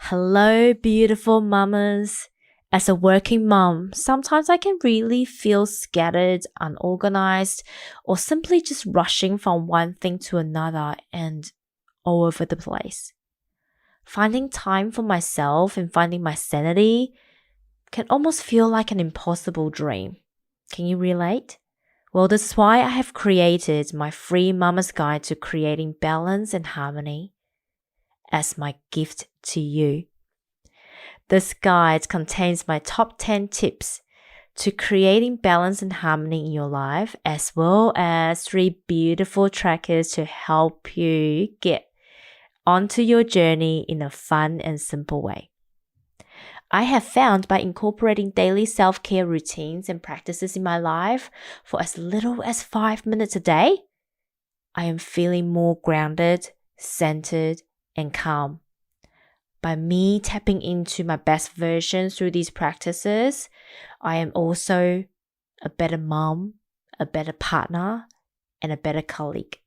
Hello, beautiful mamas. As a working mom, sometimes I can really feel scattered, unorganized, or simply just rushing from one thing to another and all over the place. Finding time for myself and finding my sanity can almost feel like an impossible dream. Can you relate? Well, this is why I have created my free Mama's Guide to Creating Balance and Harmony as my gift to you. This guide contains my top 10 tips to creating balance and harmony in your life, as well as 3 beautiful trackers to help you get onto your journey in a fun and simple way. I have found by incorporating daily self-care routines and practices in my life for as little as 5 minutes a day, I am feeling more grounded, centered, and calm. By me tapping into my best version through these practices, I am also a better mom, a better partner, and a better colleague.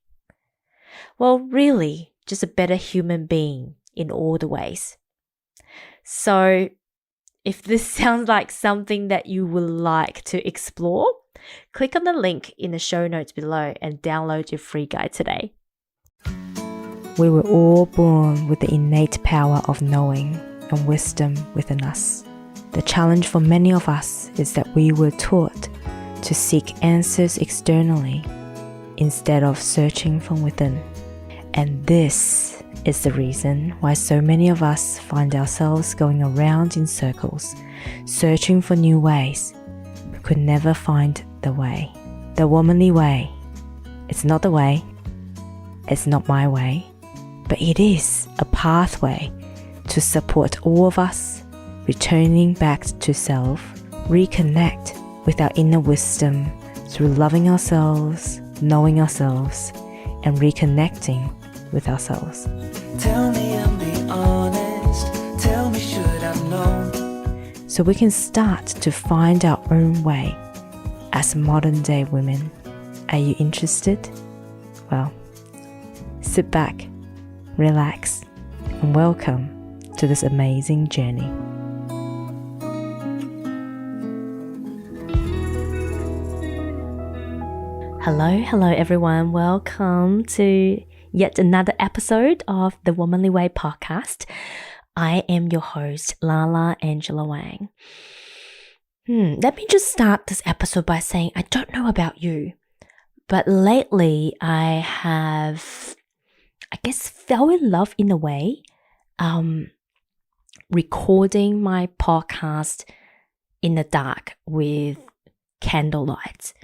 Well, really, just a better human being in all the ways. So, if this sounds like something that you would like to explore, click on the link in the show notes below and download your free guide today. We were all born with the innate power of knowing and wisdom within us. The challenge for many of us is that we were taught to seek answers externally instead of searching from within. And this is the reason why so many of us find ourselves going around in circles, searching for new ways, but could never find the way. The womanly way. It's not the way. It's not my way. But it is a pathway to support all of us returning back to self, reconnect with our inner wisdom through loving ourselves, knowing ourselves, and reconnecting with ourselves. Tell me and be honest. Tell me should I've known. So we can start to find our own way as modern day women. Are you interested? Well, sit back, relax, and welcome to this amazing journey. Hello everyone. Welcome to yet another episode of the Womanly Way podcast. I am your host, Lala Angela Wang. Let me just start this episode by saying I don't know about you, but lately I have fell in love in a way, recording my podcast in the dark with candlelight.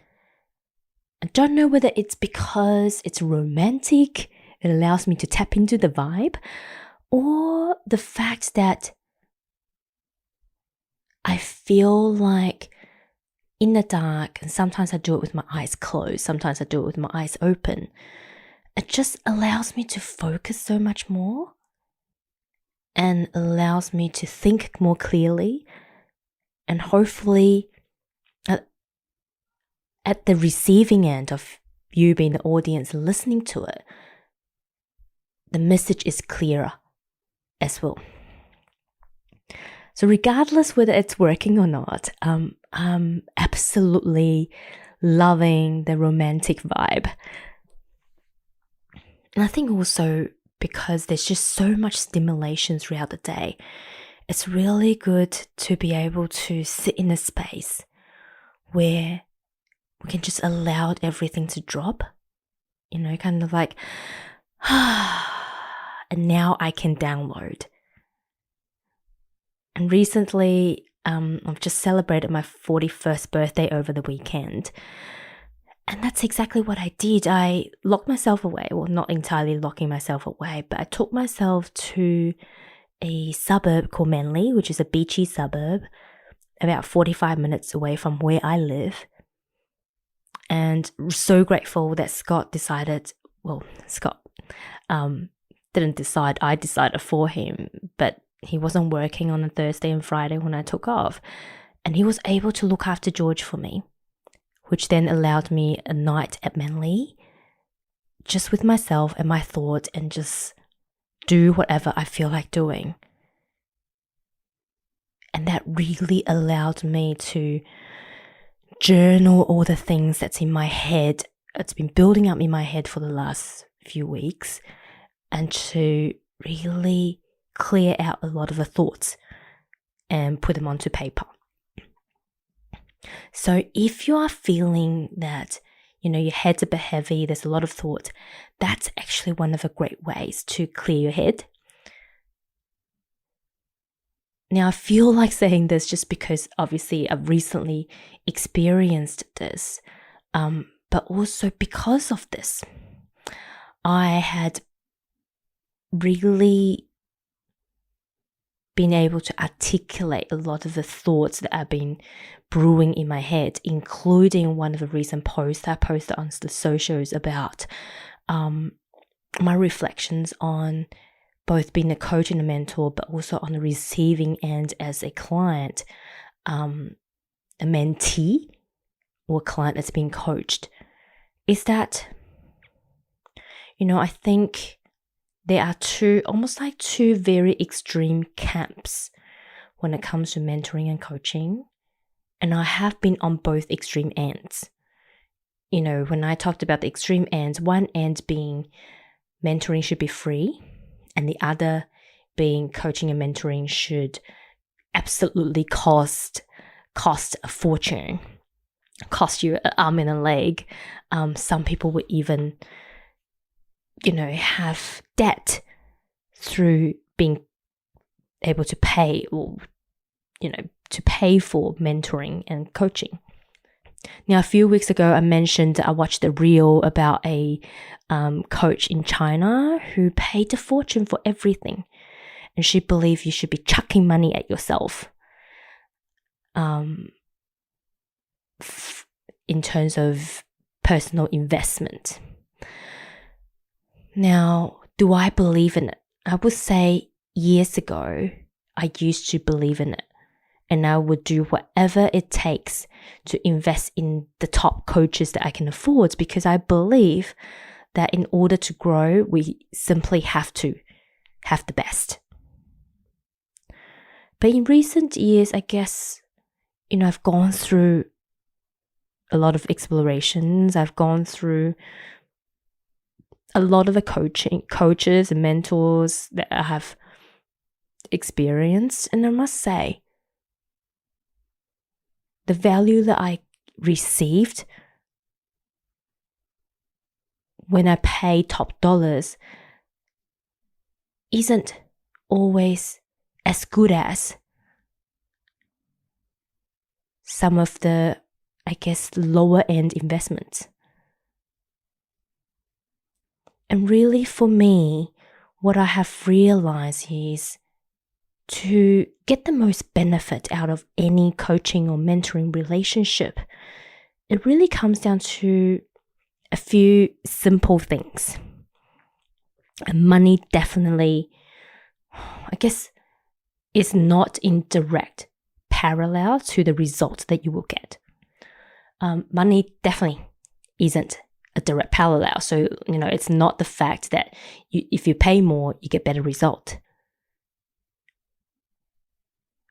I don't know whether it's because it's romantic, it allows me to tap into the vibe, or the fact that I feel like in the dark, and sometimes I do it with my eyes closed, sometimes I do it with my eyes open. It just allows me to focus so much more and allows me to think more clearly, and hopefully at the receiving end of you being the audience listening to it, the message is clearer as well. So regardless whether it's working or not, I'm absolutely loving the romantic vibe. And I think also because there's just so much stimulation throughout the day, it's really good to be able to sit in a space where we can just allow everything to drop, kind of like, and now I can download. And recently, I've just celebrated my 41st birthday over the weekend. And that's exactly what I did. I locked myself away. Well, not entirely locking myself away, but I took myself to a suburb called Manly, which is a beachy suburb, about 45 minutes away from where I live. And so grateful that Scott didn't decide, I decided for him, but he wasn't working on a Thursday and Friday when I took off. And he was able to look after George for me, which then allowed me a night at Manly, just with myself and my thoughts, and just do whatever I feel like doing. And that really allowed me to journal all the things that's in my head. It's been building up in my head for the last few weeks, and to really clear out a lot of the thoughts and put them onto paper. So if you are feeling that, your head's a bit heavy, there's a lot of thought, that's actually one of the great ways to clear your head. Now, I feel like saying this just because obviously I've recently experienced this, but also because of this, I had really been able to articulate a lot of the thoughts that have been brewing in my head, including one of the recent posts I posted on the socials about my reflections on both being a coach and a mentor, but also on the receiving end as a client, a mentee or a client that's being coached, is that, I think there are almost like two very extreme camps when it comes to mentoring and coaching. And I have been on both extreme ends. When I talked about the extreme ends, one end being mentoring should be free, and the other being coaching and mentoring should absolutely cost a fortune, cost you an arm and a leg. Some people would even have debt through being able to pay, or, to pay for mentoring and coaching. Now, a few weeks ago, I mentioned I watched a reel about a coach in China who paid a fortune for everything. And she believed you should be chucking money at yourself in terms of personal investment. Now, do I believe in it? I would say years ago, I used to believe in it. And I would do whatever it takes to invest in the top coaches that I can afford, because I believe that in order to grow, we simply have to have the best. But in recent years, I guess, I've gone through a lot of explorations. I've gone through a lot of the coaches and mentors that I have experienced. And I must say, the value that I received when I pay top dollars isn't always as good as some of the, lower end investments. And really, for me, what I have realized is to get the most benefit out of any coaching or mentoring relationship, it really comes down to a few simple things. And money definitely, is not in direct parallel to the result that you will get. Money definitely isn't a direct parallel. So, it's not the fact that if you pay more, you get better result.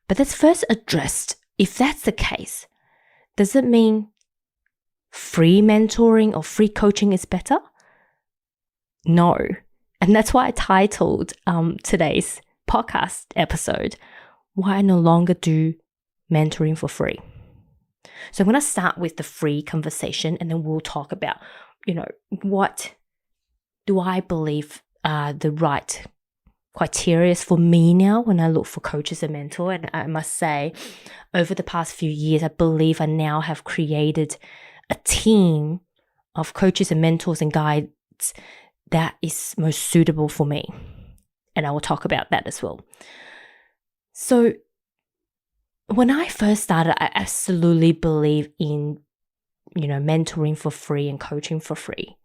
But let's first address, if that's the case, does it mean free mentoring or free coaching is better? No. And that's why I titled today's podcast episode, Why I No Longer Do Mentoring for Free. So I'm going to start with the free conversation, and then we'll talk about, what do I believe are the right criteria for me now when I look for coaches and mentors. And I must say, over the past few years, I believe I now have created a team of coaches and mentors and guides that is most suitable for me. And I will talk about that as well. So when I first started, I absolutely believe in, mentoring for free and coaching for free.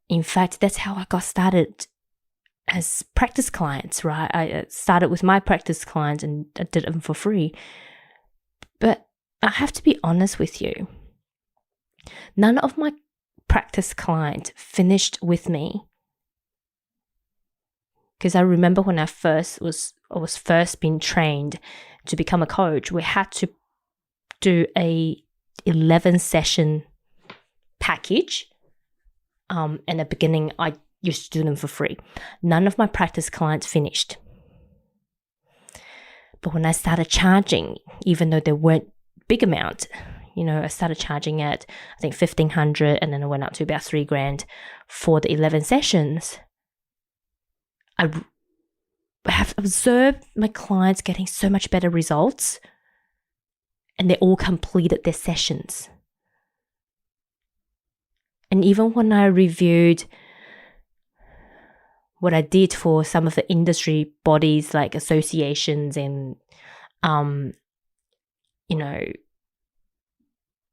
In fact, that's how I got started as practice clients, right? I started with my practice clients and I did them for free. But I have to be honest with you. None of my practice clients finished with me. Because I remember when I was first being trained to become a coach, we had to do a 11 session package. In the beginning, I used to do them for free. None of my practice clients finished. But when I started charging, even though they weren't big amount, I started charging at, I think, $1,500, and then it went up to about $3,000 for the 11 sessions. I have observed my clients getting so much better results, and they all completed their sessions. And even when I reviewed what I did for some of the industry bodies like associations and,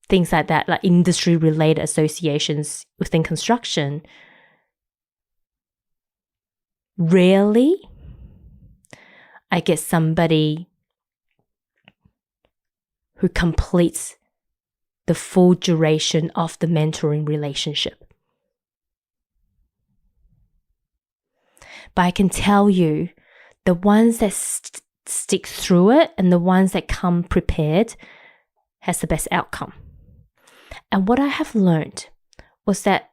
things like that, like industry-related associations within construction, rarely I get somebody who completes the full duration of the mentoring relationship. But I can tell you, the ones that stick through it and the ones that come prepared has the best outcome. And what I have learned was that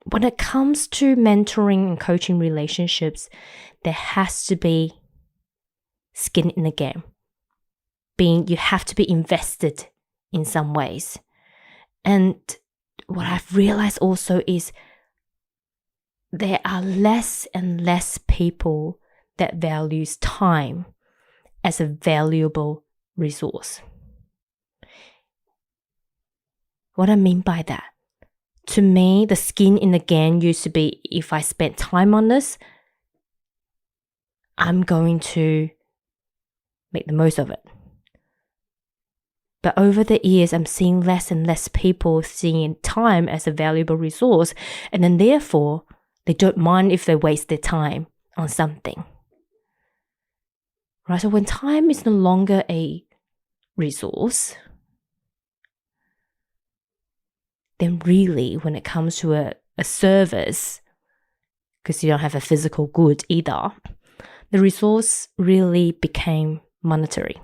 when it comes to mentoring and coaching relationships, there has to be skin in the game. You have to be invested in some ways. And what I've realized also is there are less and less people that values time as a valuable resource. What I mean by that, to me, the skin in the game used to be, if I spent time on this, I'm going to make the most of it. But over the years, I'm seeing less and less people seeing time as a valuable resource, and then therefore, they don't mind if they waste their time on something. Right? So when time is no longer a resource, then really when it comes to a service, because you don't have a physical good either, the resource really became monetary.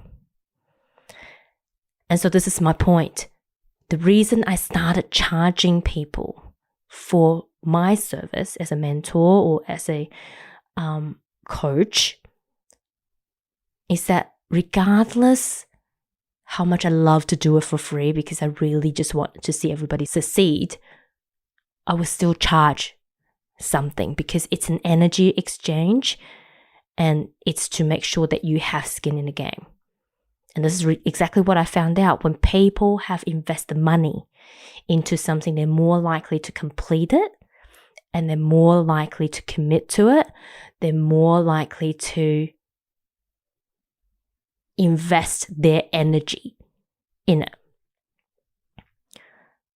And so this is my point. The reason I started charging people for my service as a mentor or as a coach is that regardless how much I love to do it for free, because I really just want to see everybody succeed, I will still charge something because it's an energy exchange and it's to make sure that you have skin in the game. And this is exactly what I found out. When people have invested money into something, they're more likely to complete it, and they're more likely to commit to it. They're more likely to invest their energy in it.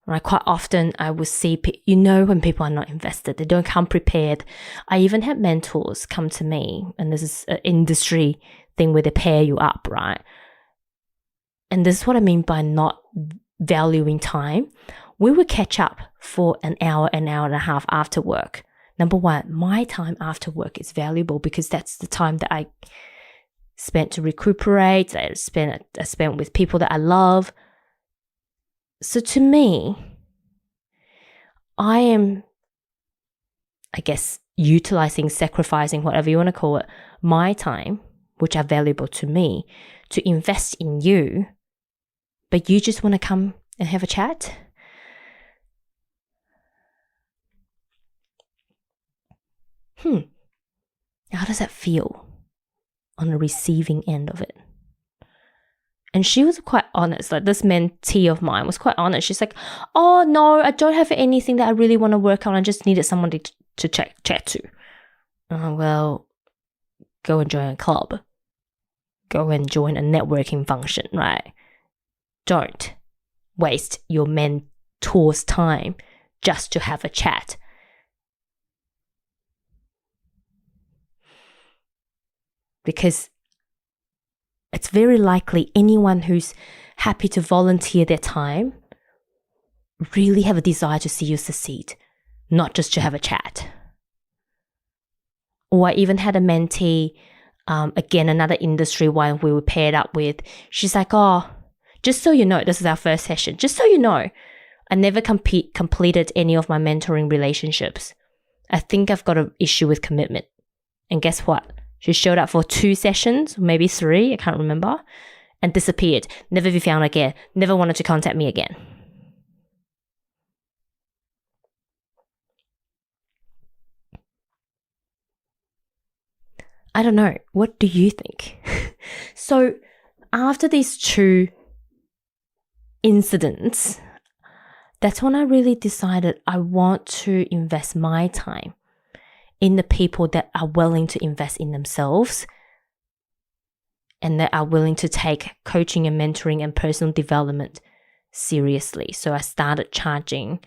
Right? Quite often I will see, when people are not invested, they don't come prepared. I even had mentors come to me, and this is an industry thing where they pair you up, right? And this is what I mean by not valuing time. We would catch up for an hour and a half after work. Number one, my time after work is valuable because that's the time that I spent to recuperate, I spent with people that I love. So to me, I am, utilizing, sacrificing, whatever you want to call it, my time, which are valuable to me, to invest in you, but you just want to come and have a chat? How does that feel on the receiving end of it? And she was quite honest. Like, this mentee of mine was quite honest. She's like, oh no, I don't have anything that I really want to work on. I just needed someone to chat to. Well, go and join a club. Go and join a networking function, right? Don't waste your mentor's time just to have a chat. Because it's very likely anyone who's happy to volunteer their time really have a desire to see you succeed, not just to have a chat. Or I even had a mentee Again, another industry one we were paired up with. She's like, oh, just so you know, this is our first session. Just so you know, I never completed any of my mentoring relationships. I think I've got an issue with commitment. And guess what? She showed up for 2 sessions, maybe 3, I can't remember, and disappeared. Never be found again. Never wanted to contact me again. I don't know. What do you think? So after these 2 incidents, that's when I really decided I want to invest my time in the people that are willing to invest in themselves and that are willing to take coaching and mentoring and personal development seriously. So I started charging,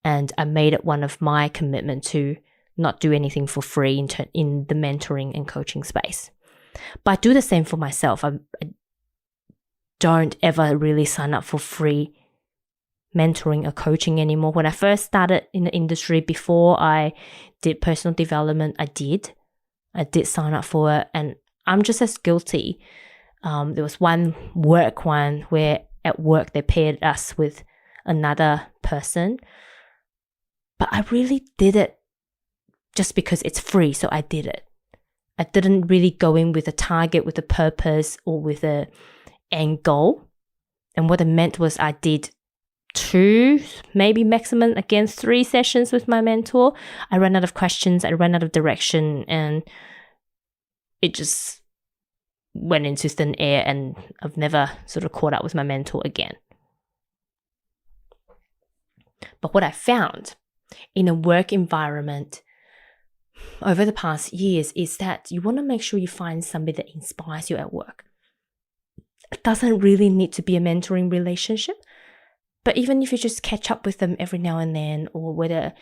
and I made it one of my commitment to not do anything for free in the mentoring and coaching space. But I do the same for myself. I don't ever really sign up for free mentoring or coaching anymore. When I first started in the industry, before I did personal development, I did sign up for it, and I'm just as guilty. There was one where at work they paired us with another person, but I really did it just because it's free, so I did it. I didn't really go in with a target, with a purpose, or with a end goal. And what it meant was I did 2, maybe maximum, again 3 sessions with my mentor. I ran out of questions, I ran out of direction, and it just went into thin air, and I've never sort of caught up with my mentor again. But what I found in a work environment over the past years is that you want to make sure you find somebody that inspires you at work. It doesn't really need to be a mentoring relationship, but even if you just catch up with them every now and then, or whether,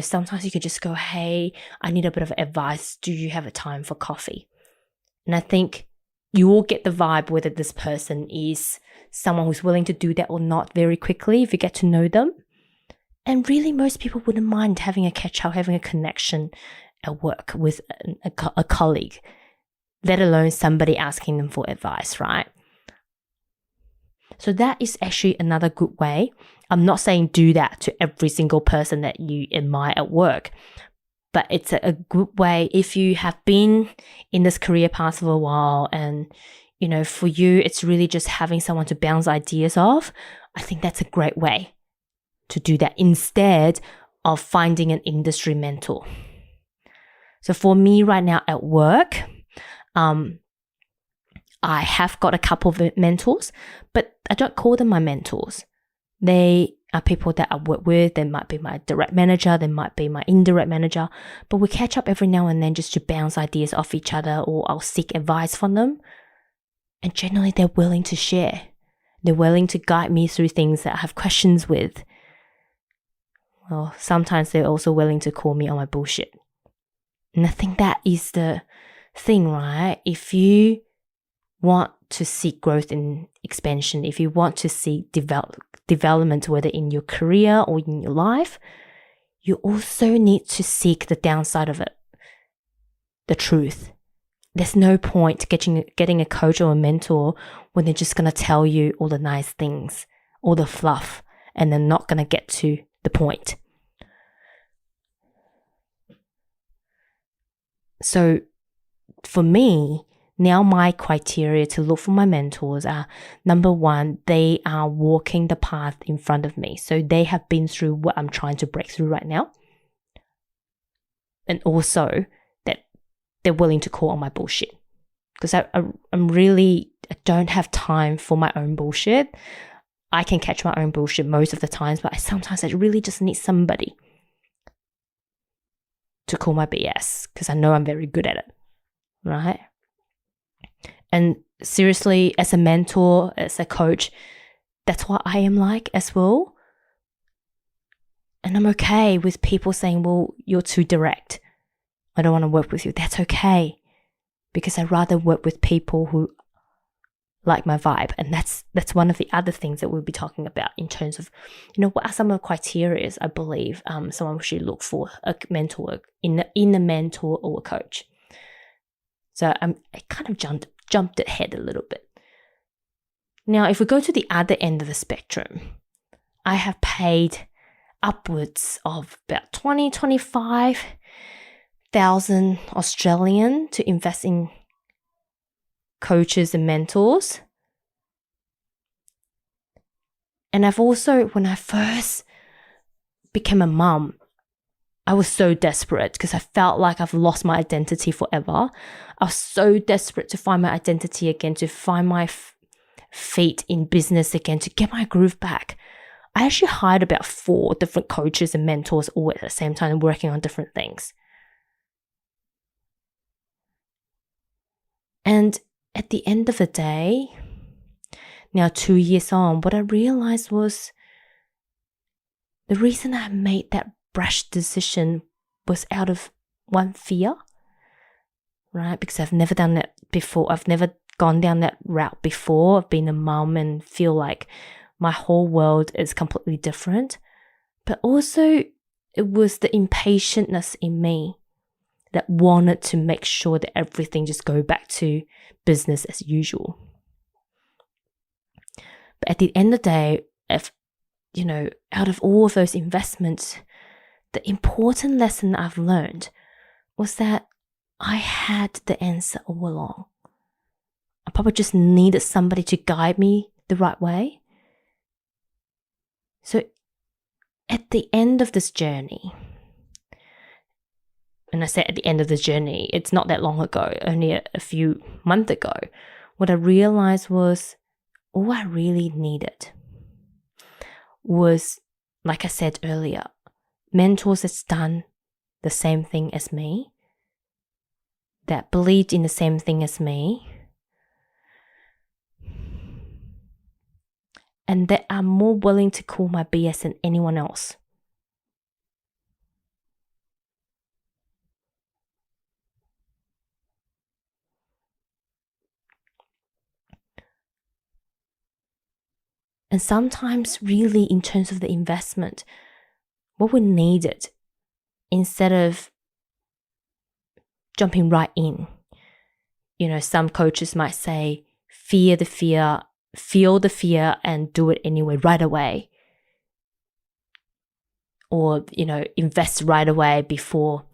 sometimes you could just go, hey, I need a bit of advice. Do you have a time for coffee? And I think you will get the vibe whether this person is someone who's willing to do that or not very quickly if you get to know them. And really, most people wouldn't mind having a catch up, having a connection at work with a colleague, let alone somebody asking them for advice, right? So that is actually another good way. I'm not saying do that to every single person that you admire at work, but it's a good way if you have been in this career path for a while and, for you, it's really just having someone to bounce ideas off. I think that's a great way to do that instead of finding an industry mentor. So for me right now at work, I have got a couple of mentors, but I don't call them my mentors. They are people that I work with. They might be my direct manager. They might be my indirect manager, but we catch up every now and then just to bounce ideas off each other, or I'll seek advice from them. And generally they're willing to share. They're willing to guide me through things that I have questions with. Well, sometimes they're also willing to call me on my bullshit. And I think that is the thing, right? If you want to seek growth and expansion, if you want to seek development, whether in your career or in your life, you also need to seek the downside of it, the truth. There's no point getting a coach or a mentor when they're just going to tell you all the nice things, all the fluff, and they're not going to get to the point. So for me, now my criteria to look for my mentors are, number 1, they are walking the path in front of me. So they have been through what I'm trying to break through right now. And also that they're willing to call on my bullshit. Because I don't have time for my own bullshit. I can catch my own bullshit most of the times, but sometimes I really just need somebody to call my BS, because I know I'm very good at it, right? And seriously, as a mentor, as a coach, that's what I am like as well. And I'm okay with people saying, well, you're too direct. I don't want to work with you. That's okay, because I'd rather work with people who like my vibe. And that's one of the other things that we'll be talking about in terms of, what are some of the criteria I believe someone should look for a mentor in a mentor or a coach. So I kind of jumped ahead a little bit. Now, if we go to the other end of the spectrum, I have paid upwards of about 25,000 Australian to invest in coaches and mentors. And I've also, when I first became a mum, I was so desperate because I felt like I've lost my identity forever. I was so desperate to find my identity again, to find my feet in business again, to get my groove back. I actually hired about 4 different coaches and mentors all at the same time, working on different things. And at the end of the day, now 2 years on, what I realized was the reason I made that brash decision was out of one, fear, right? Because I've never done that before. I've never gone down that route before. I've been a mum and feel like my whole world is completely different. But also it was the impatientness in me that wanted to make sure that everything just go back to business as usual. But at the end of the day, if, out of all of those investments, the important lesson I've learned was that I had the answer all along. I probably just needed somebody to guide me the right way. So at the end of this journey, and I say at the end of the journey, it's not that long ago, only a few months ago, what I realized was all I really needed was, like I said earlier, mentors that's done the same thing as me, that believed in the same thing as me, and that are more willing to call my BS than anyone else. And sometimes really in terms of the investment, what we needed, instead of jumping right in, some coaches might say, fear the fear, feel the fear and do it anyway right away. Or, invest right away before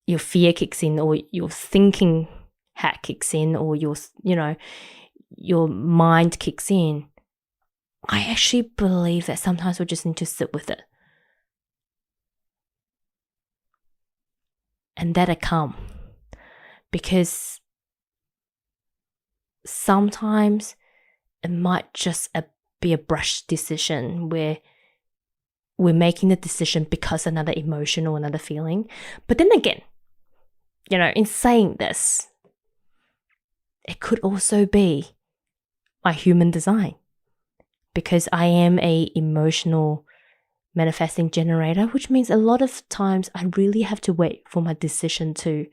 your fear kicks in or your thinking hat kicks in or your mind kicks in. I actually believe that sometimes we just need to sit with it. And let it come. Because sometimes it might just be a brush decision where we're making the decision because another emotion or another feeling. But then again, in saying this, it could also be my human design. Because I am a emotional manifesting generator, which means a lot of times I really have to wait for my decision to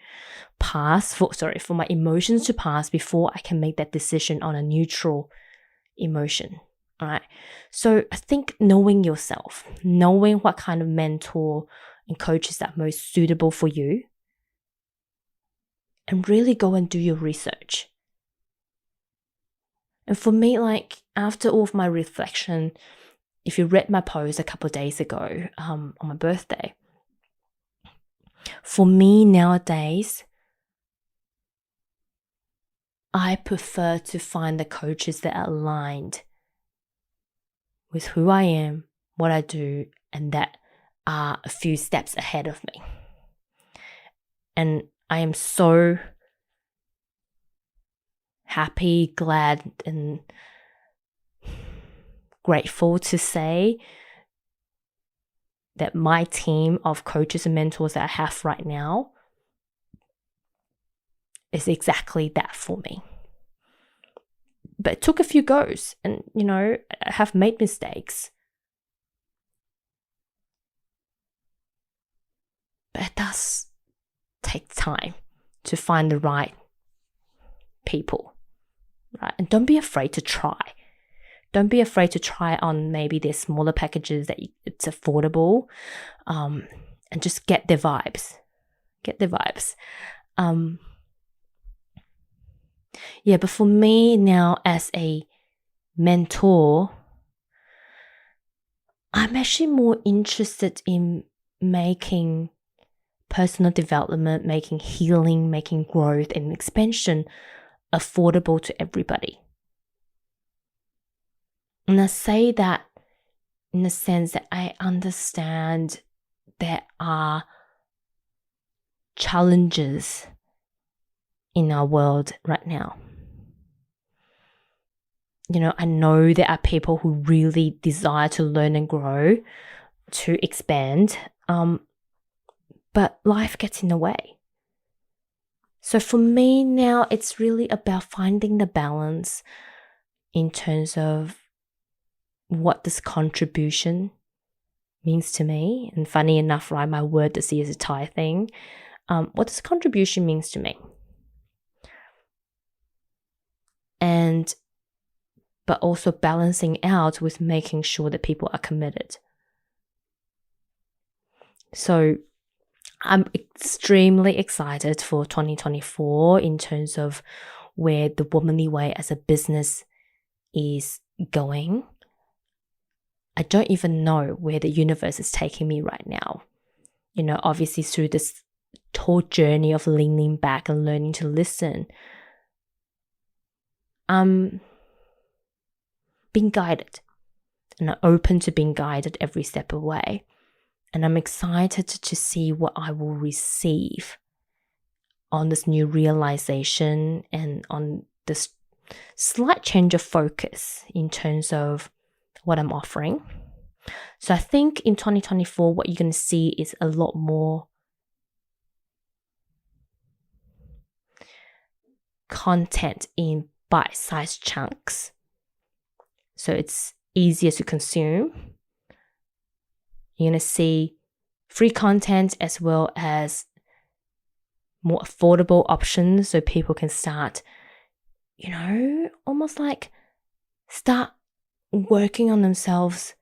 pass, for my emotions to pass before I can make that decision on a neutral emotion. All right. So I think knowing yourself, knowing what kind of mentor and coaches that are most suitable for you, and really go and do your research. And for me, after all of my reflection, if you read my post a couple of days ago on my birthday, for me nowadays, I prefer to find the coaches that are aligned with who I am, what I do, and that are a few steps ahead of me. And I am so happy, glad, and grateful to say that my team of coaches and mentors that I have right now is exactly that for me. But it took a few goes and, I have made mistakes. But it does take time to find the right people, right? And don't be afraid to try. Don't be afraid to try on maybe their smaller packages that it's affordable, and just get their vibes. Get their vibes. Yeah, but for me now as a mentor, I'm actually more interested in making personal development, making healing, making growth and expansion affordable to everybody. And I say that in the sense that I understand there are challenges in our world right now. I know there are people who really desire to learn and grow, to expand, but life gets in the way. So for me now, it's really about finding the balance in terms of what this contribution means to me. And funny enough, right, my word this year is a Thai thing. What this contribution means to me. But also balancing out with making sure that people are committed. So I'm extremely excited for 2024 in terms of where the Womanly Way as a business is going. I don't even know where the universe is taking me right now. Obviously through this whole journey of leaning back and learning to listen, I'm being guided, and I'm open to being guided every step of the way. And I'm excited to see what I will receive on this new realization and on this slight change of focus in terms of what I'm offering. So I think in 2024, what you're going to see is a lot more content in bite-sized chunks. So it's easier to consume. You're going to see free content as well as more affordable options so people can start, almost like start working on themselves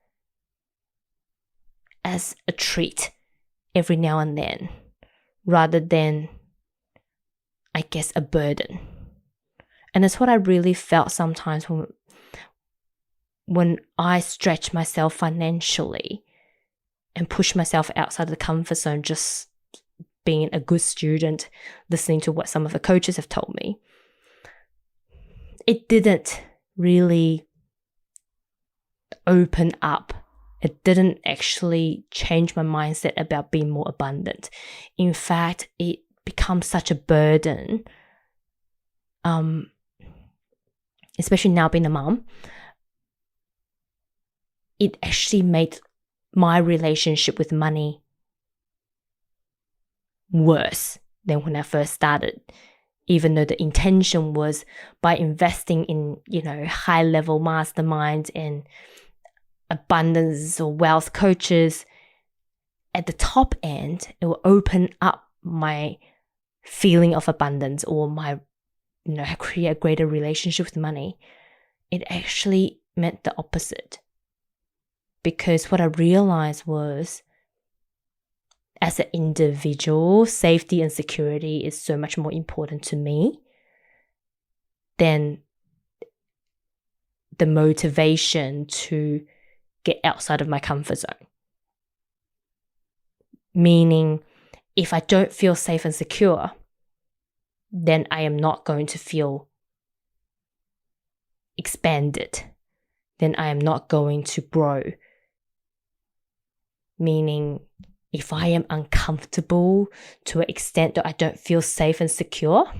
as a treat every now and then, rather than, I guess, a burden. And that's what I really felt sometimes when I stretch myself financially and push myself outside of the comfort zone, just being a good student, listening to what some of the coaches have told me. It didn't really open up. It didn't actually change my mindset about being more abundant. In fact, it becomes such a burden, especially now being a mom. It actually made my relationship with money worse than when I first started, even though the intention was by investing in, high level masterminds and abundance or wealth coaches. At the top end, it will open up my feeling of abundance or my, create a greater relationship with money. It actually meant the opposite. Because what I realized was, as an individual, safety and security is so much more important to me than the motivation to get outside of my comfort zone. Meaning, if I don't feel safe and secure, then I am not going to feel expanded. Then I am not going to grow. Meaning, if I am uncomfortable to an extent that I don't feel safe and secure,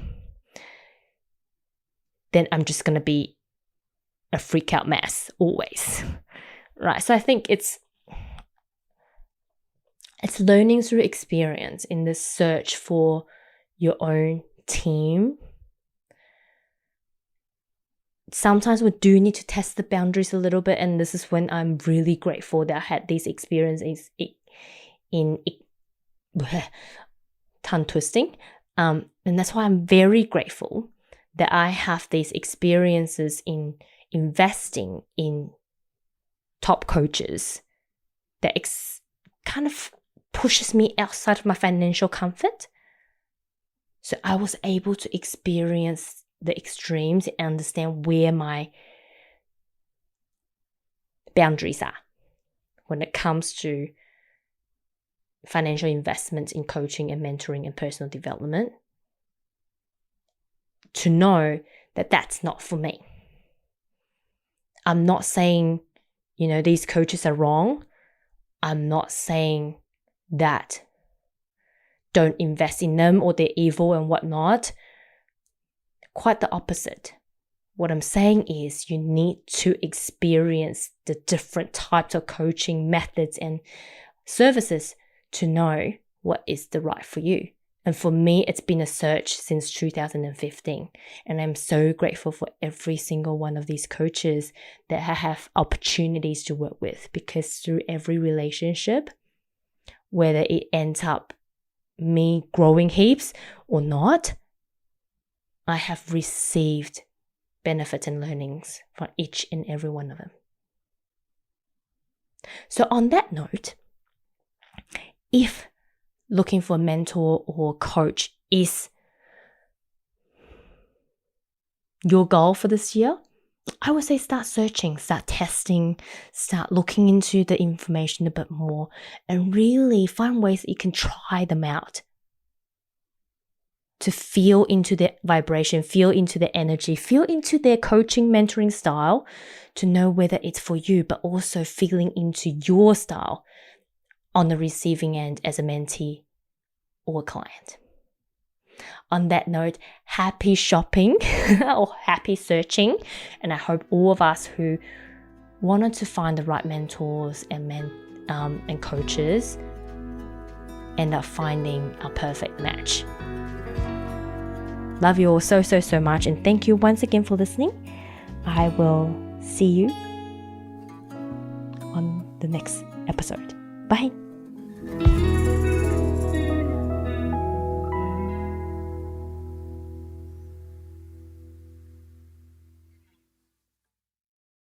then I'm just going to be a freak out mess always. Right? So I think it's learning through experience in this search for your own team. Sometimes we do need to test the boundaries a little bit, and this is when I'm really grateful that I had these experiences in tongue twisting. And that's why I'm very grateful that I have these experiences in investing in top coaches that kind of pushes me outside of my financial comfort. So I was able to experience the extremes and understand where my boundaries are when it comes to financial investments in coaching and mentoring and personal development, to know that that's not for me. I'm not saying, these coaches are wrong. I'm not saying that don't invest in them or they're evil and whatnot. Quite the opposite. What I'm saying is you need to experience the different types of coaching methods and services to know what is the right for you. And for me, it's been a search since 2015. And I'm so grateful for every single one of these coaches that I have opportunities to work with, because through every relationship, whether it ends up me growing heaps or not, I have received benefits and learnings from each and every one of them. So on that note, if looking for a mentor or coach is your goal for this year, I would say start searching, start testing, start looking into the information a bit more, and really find ways that you can try them out to feel into their vibration, feel into their energy, feel into their coaching, mentoring style, to know whether it's for you, but also feeling into your style on the receiving end as a mentee or a client. On that note, happy shopping or happy searching. And I hope all of us who wanted to find the right mentors and coaches end up finding our perfect match. Love you all so, so, so much. And thank you once again for listening. I will see you on the next episode. Bye.